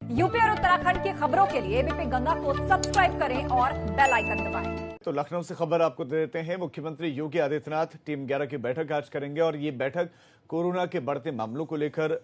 UP और उत्तराखंड की खबरों के लिए एबीपी गंगा को सब्सक्राइब करें और बेल आइकन दबाएं। तो लखनऊ से खबर आपको दे देते हैं। मुख्यमंत्री योगी आदित्यनाथ टीम 11 की बैठक आज करेंगे और ये बैठक कोरोना के बढ़ते मामलों को लेकर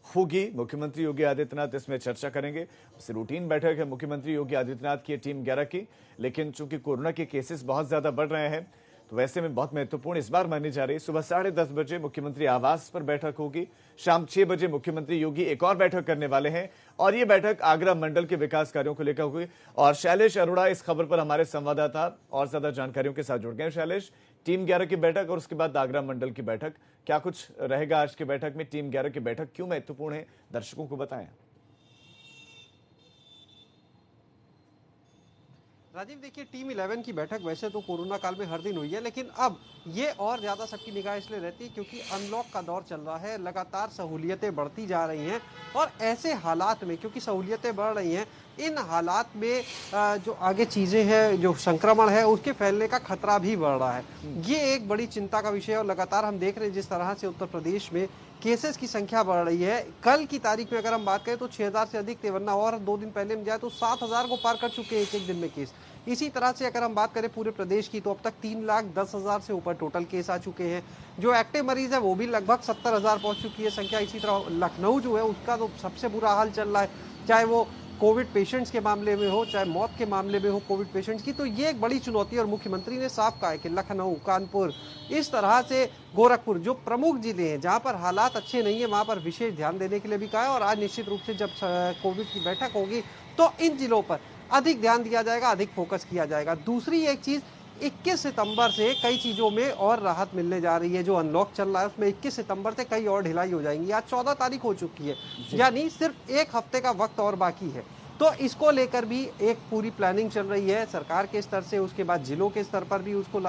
होगी। मुख्यमंत्री योगी आदित्यनाथ इसमें चर्चा करेंगे। वैसे रूटीन बैठक है मुख्यमंत्री योगी आदित्यनाथ की टीम 11 की, लेकिन चूंकि कोरोना के केसेस बहुत ज्यादा बढ़ रहे हैं तो वैसे में बहुत महत्वपूर्ण इस बार मानी जा रही है। सुबह 10:30 बजे मुख्यमंत्री आवास पर बैठक होगी। शाम 6 बजे मुख्यमंत्री योगी एक और बैठक करने वाले हैं और ये बैठक आगरा मंडल के विकास कार्यों को लेकर होगी। और शैलेश अरोड़ा इस खबर पर हमारे संवाददाता और ज्यादा जानकारियों के साथ जुड़ गए। शैलेश, टीम 11 की बैठक और उसके बाद आगरा मंडल की बैठक, क्या कुछ रहेगा आज की बैठक में? टीम 11 की बैठक क्यों महत्वपूर्ण है, दर्शकों को बताएं। राजीव, देखिए, टीम 11 की बैठक वैसे तो कोरोना काल में हर दिन हुई है, लेकिन अब ये और ज़्यादा सबकी निगाह इसलिए रहती है क्योंकि अनलॉक का दौर चल रहा है, लगातार सहूलियतें बढ़ती जा रही हैं और ऐसे हालात में, क्योंकि सहूलियतें बढ़ रही हैं, इन हालात में जो आगे चीज़ें हैं, जो संक्रमण है उसके फैलने का खतरा भी बढ़ रहा है। ये एक बड़ी चिंता का विषय है और लगातार हम देख रहे हैं जिस तरह से उत्तर प्रदेश में केसेस की संख्या बढ़ रही है। कल की तारीख में अगर हम बात करें तो 6000 से अधिक थे, वरना और 2 दिन पहले हम जाए तो 7000 को पार कर चुके हैं एक दिन में केस। इसी तरह से अगर हम बात करें पूरे प्रदेश की तो अब तक 3,10,000 से ऊपर टोटल केस आ चुके हैं। जो एक्टिव मरीज है वो भी लगभग 70,000 पहुंच चुकी है संख्या। इसी तरह लखनऊ जो है उसका तो सबसे बुरा हाल चल रहा है, चाहे वो कोविड पेशेंट्स के मामले में हो, चाहे मौत के मामले में हो कोविड पेशेंट्स की। तो ये एक बड़ी चुनौती है और मुख्यमंत्री ने साफ कहा है कि लखनऊ, कानपुर, इस तरह से गोरखपुर जो प्रमुख जिले हैं जहां पर हालात अच्छे नहीं है वहां पर विशेष ध्यान देने के लिए भी कहा है। और आज निश्चित रूप से जब कोविड की बैठक होगी तो इन जिलों पर अधिक ध्यान दिया जाएगा, अधिक फोकस किया जाएगा। दूसरी एक चीज, 21 सितंबर से कई चीजों में और राहत मिलने जा रही है। जो अनलॉक चल रहा है उसमें 21 सितंबर से कई और ढिलाई हो जाएंगी। आज 14 तारीख हो चुकी है, यानी सिर्फ एक हफ्ते का वक्त और बाकी है। तो इसको लेकर भी एक पूरी प्लानिंग चल रही है सरकार के स्तर से, उसके बाद जिलों के स्तर पर भी उसको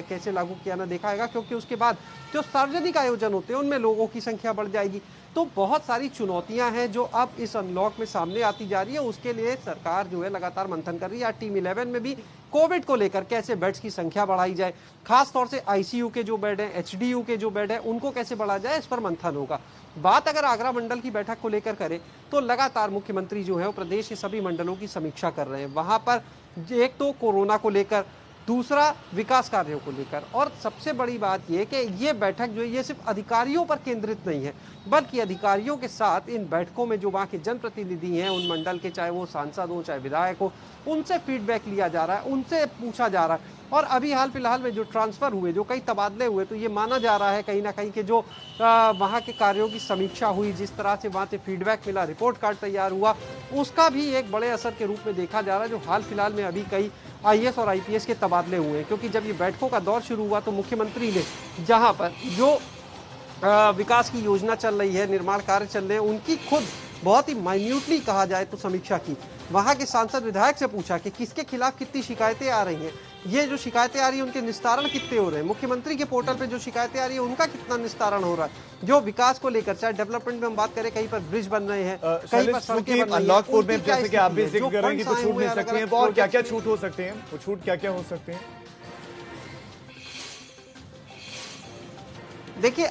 कैसे लागू किया ना देखा जाएगा, क्योंकि उसके बाद जो सार्वजनिक आयोजन होते हैं उनमें लोगों की संख्या बढ़ जाएगी। तो बहुत सारी चुनौतियां हैं जो अब इस अनलॉक में सामने आती जा रही है। उसके लिए सरकार जो है लगातार मंथन कर रही है। टीम 11 में भी कोविड को लेकर कैसे बेड्स की संख्या बढ़ाई जाए, खास तौर से आईसीयू के जो बेड है, एचडीयू के जो बेड है, उनको कैसे बढ़ाया जाए, इस पर मंथन होगा। बात अगर आगरा मंडल की बैठक को लेकर करें तो लगातार मुख्यमंत्री जो है वो प्रदेश के सभी मंडलों की समीक्षा कर रहे हैं। वहां पर एक तो कोरोना को लेकर, दूसरा विकास कार्यों को लेकर, और सबसे बड़ी बात यह कि ये बैठक जो है ये सिर्फ अधिकारियों पर केंद्रित नहीं है, बल्कि अधिकारियों के साथ इन बैठकों में जो वहाँ के जनप्रतिनिधि हैं उन मंडल के, चाहे वो सांसद हो चाहे विधायक हो, उनसे फीडबैक लिया जा रहा है, उनसे पूछा जा रहा है। और अभी हाल फिलहाल में जो ट्रांसफर हुए, जो कई तबादले हुए, तो ये माना जा रहा है कहीं ना कहीं कि जो वहाँ के कार्यों की समीक्षा हुई, जिस तरह से वहाँ से फीडबैक मिला, रिपोर्ट कार्ड तैयार हुआ, उसका भी एक बड़े असर के रूप में देखा जा रहा है। जो हाल फिलहाल में अभी कई आईएएस और आईपीएस के तबादले हुए हैं, क्योंकि जब ये बैठकों का दौर शुरू हुआ तो मुख्यमंत्री ने जहाँ पर जो विकास की योजना चल रही है, निर्माण कार्य चल रहे हैं, उनकी खुद बहुत ही माइन्यूटली कहा जाए तो समीक्षा की। वहां के सांसद विधायक से पूछा कि किसके खिलाफ कितनी शिकायतें आ रही हैं, ये जो शिकायतें आ रही हैं उनके निस्तारण कितने हो रहे हैं, मुख्यमंत्री के पोर्टल पे जो शिकायतें आ रही है उनका कितना निस्तारण हो रहा है। जो विकास को लेकर, चाहे डेवलपमेंट में हम बात करें, कहीं पर ब्रिज बन रहे हैं, कहीं पर सड़कें बन रही हैं, में जैसे कि आप भी जिक्र करेंगे तो छूट मिल सकती है, और क्या क्या छूट हो सकते हैं, वो छूट क्या क्या हो सकते हैं? देखिए,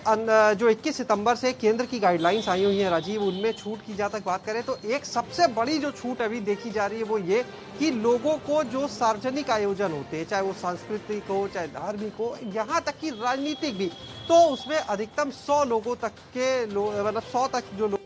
जो 21 सितंबर से केंद्र की गाइडलाइंस आई हुई हैं राजीव, उनमें छूट की जहाँ तक बात करें तो एक सबसे बड़ी जो छूट अभी देखी जा रही है वो ये कि लोगों को जो सार्वजनिक आयोजन होते हैं, चाहे वो सांस्कृतिक हो चाहे धार्मिक हो, यहाँ तक कि राजनीतिक भी, तो उसमें अधिकतम 100 लोगों तक के मतलब 100 तक जो लोग।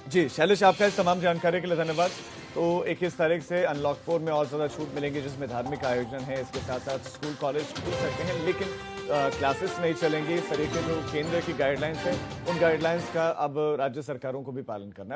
जी शैलेश, आपका इस तमाम जानकारी के लिए धन्यवाद। तो 21 तारीख से अनलॉक 4 में और ज्यादा छूट मिलेंगी, जिसमें धार्मिक आयोजन है, इसके साथ साथ स्कूल कॉलेज खुल सकते हैं, लेकिन क्लासेस नहीं चलेंगी। इस तरीके जो केंद्र की गाइडलाइंस है उन गाइडलाइंस का अब राज्य सरकारों को भी पालन करना है।